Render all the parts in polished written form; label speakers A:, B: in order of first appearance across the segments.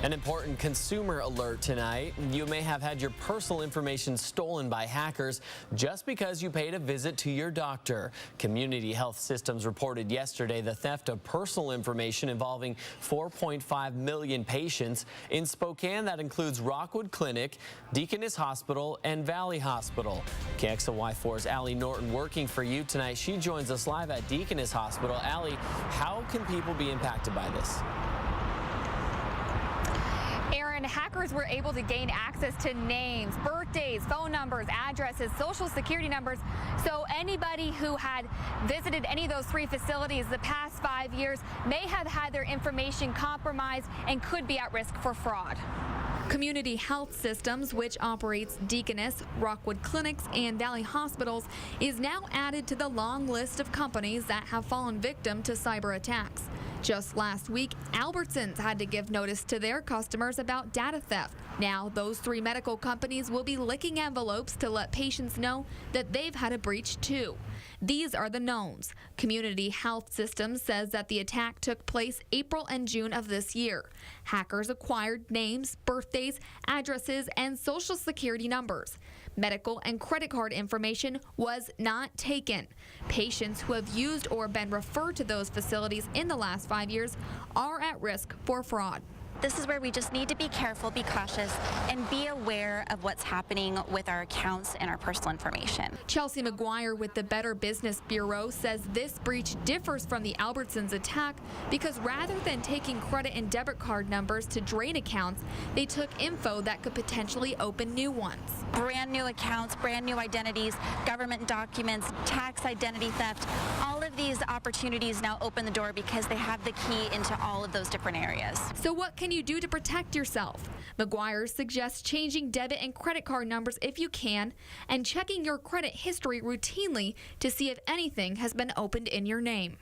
A: An important consumer alert tonight. You may have had your personal information stolen by hackers just because you paid a visit to your doctor. Community Health Systems reported yesterday the theft of personal information involving 4.5 million patients. In Spokane, that includes Rockwood Clinic, Deaconess Hospital, and Valley Hospital. KXLY4's Allie Norton working for you tonight. She joins us live at Deaconess Hospital. Allie, how can people be impacted by this?
B: Aaron, hackers were able to gain access to names, birthdays, phone numbers, addresses, social security numbers. So anybody who had visited any of those three facilities the past 5 years may have had their information compromised and could be at risk for fraud.
C: Community Health Systems, which operates Deaconess, Rockwood Clinics, and Valley Hospitals, is now added to the long list of companies that have fallen victim to cyber attacks. Just last week, Albertsons had to give notice to their customers about data theft. Now, those three medical companies will be licking envelopes to let patients know that they've had a breach too. These are the knowns. Community Health Systems says that the attack took place April and June of this year. Hackers acquired names, birthdays, addresses, and social security numbers. Medical and credit card information was not taken. Patients who have used or been referred to those facilities in the last 5 years are at risk for fraud.
D: This is where we just need to be careful, be cautious, and be aware of what's happening with our accounts and our personal information.
C: Chelsea McGuire with the Better Business Bureau says this breach differs from the Albertsons attack because rather than taking credit and debit card numbers to drain accounts, they took info that could potentially open new ones.
D: Brand new accounts, brand new identities, government documents, tax identity theft, all of these opportunities now open the door because they have the key into all of those different areas.
C: So what can you do to protect yourself? McGuire suggests changing debit and credit card numbers if you can, and checking your credit history routinely to see if anything has been opened in your name.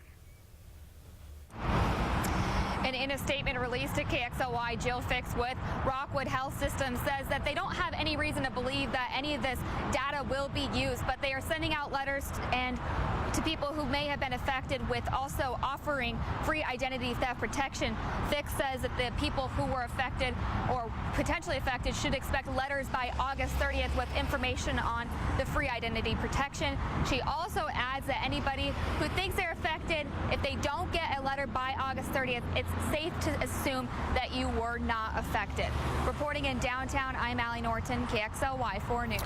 B: And in a statement released to KXLY, Jill Fix with Rockwood Health Systems says that they don't have any reason to believe that any of this data will be used, but they are sending out letters to people who may have been affected with also offering free identity theft protection. Fix says that the people who were affected or potentially affected should expect letters by August 30th with information on the free identity protection. She also adds that anybody who thinks they're affected, if they don't get a letter by August 30th, it's safe to assume that you were not affected. Reporting in downtown, I'm Allie Norton, KXLY4 News.